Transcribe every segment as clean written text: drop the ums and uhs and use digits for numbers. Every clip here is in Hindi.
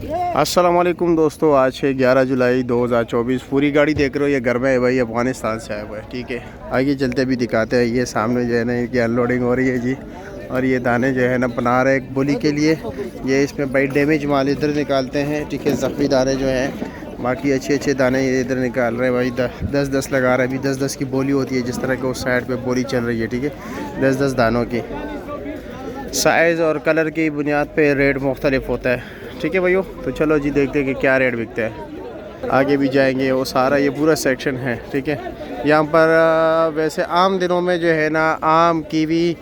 अस्सलाम वालेकुम दोस्तों, आज है 11 जुलाई 2024। पूरी गाड़ी देख रहे हो, ये घर में है भाई, अफ़गानिस्तान से आया हुआ है। ठीक है, आगे चलते भी दिखाते हैं। ये सामने जो है ना इनकी अनलोडिंग हो रही है जी। और ये दाने जो है ना बना रहे एक बोली के लिए। ये इसमें भाई डैमेज माल इधर निकालते हैं। ठीक है, ज़ख्मी दाने जो हैं, बाकी अच्छे अच्छे दाने ये इधर निकाल रहे हैं भाई। 10-10 लगा रहे हैं। अभी 10-10 की बोली होती है, जिस तरह के उस साइड पर बोली चल रही है। ठीक है, 10-10 दानों की साइज़ और कलर की बुनियाद पर रेट मुख्तलिफ होता है। ठीक है भैया, तो चलो जी देखते हैं कि क्या रेट बिकता है। आगे भी जाएंगे, वो सारा ये पूरा सेक्शन है। ठीक है, यहाँ पर वैसे आम दिनों में जो है ना आम, कीवी,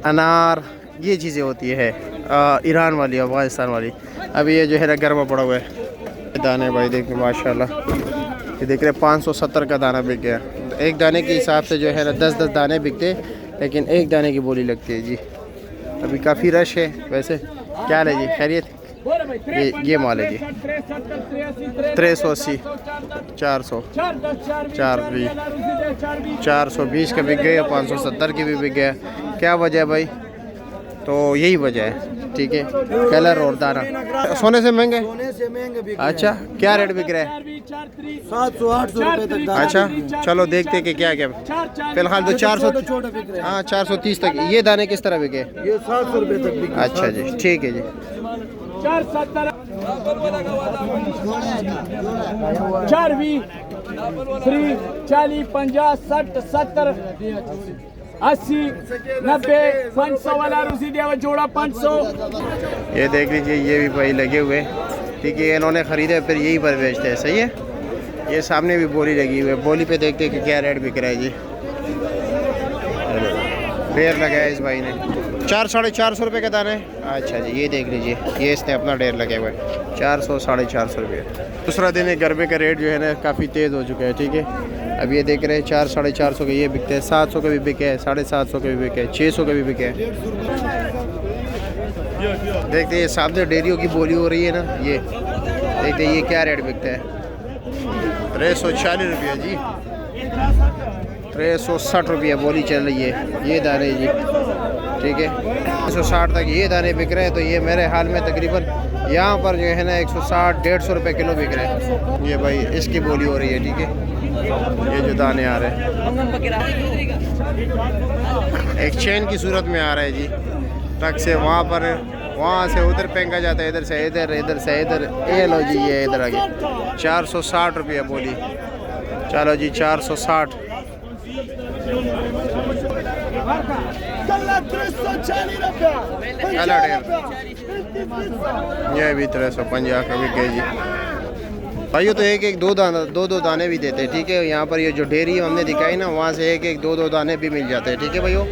अनार, ये चीज़ें होती है ईरान वाली, अफ़गानिस्तान वाली। अभी ये जो है ना गर्मा पड़ा हुआ है। दाने भाई देखिए माशाल्लाह, ये देख रहे 570 का दाना बिक गया। एक दाने के हिसाब से जो है ना 10-10 दाने बिकते, लेकिन एक दाने की बोली लगती है जी। अभी काफ़ी रश है। वैसे क्या है जी, खैरियत? ये माल है जी 380, 400, 420 का बिक गया, 570 की भी बिक गया। क्या वजह है भाई? तो यही वजह है। ठीक है, कलर और दाना सोने से महंगे। अच्छा, क्या रेट बिक रहा है? 700-800 रुपए तक। अच्छा, चलो देखते हैं कि क्या क्या। फिलहाल तो 400, हाँ 430 तक। ये दाने किस तरह बिके? ये 700 रुपए तक बिके। अच्छा जी, ठीक है जी। 420, 40, 50, 60, 70, 80, 90, 500 वाला रूसी दिया जोड़ा 500। ये देख लीजिए, ये भी भाई लगे हुए। ठीक है, इन्होंने ख़रीदे फिर यहीं पर बेचते हैं। सही है। ये सामने भी बोली लगी हुई है। बोली पे देखते हैं कि क्या रेट बिक रहा है जी। ढेर लगाया इस भाई ने 400-450 रुपये का दाना है। अच्छा जी, ये देख लीजिए, ये इसने अपना ढेर लगे हुए 400-450 रुपये। दूसरा दिन है, गर्मे का रेट जो है ना काफ़ी तेज़ हो चुका है। ठीक है, अब ये देख रहे हैं 400-450 के ये बिकते हैं, 700 के भी बिके हैं, 750 के भी बिके हैं, 600 के भी बिके हैं। देखते हैं, ये सामने डेयरियों की बोली हो रही है ना, ये देखते हैं ये क्या रेट बिकता है। 340 रुपये जी, 360 रुपये बोली चल रही है ये दाने जी। ठीक है, 160 तक ये दाने बिक रहे हैं। तो ये मेरे हाल में तकरीबन यहाँ पर जो है ना 160-150 रुपये किलो बिक रहे हैं। ये भाई इसकी बोली हो रही है। ठीक है, ये जो दाने आ रहे हैं एक चेन की सूरत में आ रहा है जी। ट्रक से वहाँ पर, वहाँ से उधर फेंका जाता है, इधर से इधर, इधर से इधर। ये लो जी, ये इधर आगे 460 रुपये बोली। चलो जी 460। ये भी 350 का बिके जी। भाइयों तो एक दो दाने भी देते हैं। ठीक है, यहाँ पर ये जो डेयरी हमने दिखाई ना, वहाँ से एक 2-2 दाने भी मिल जाते हैं। ठीक है भाइयों।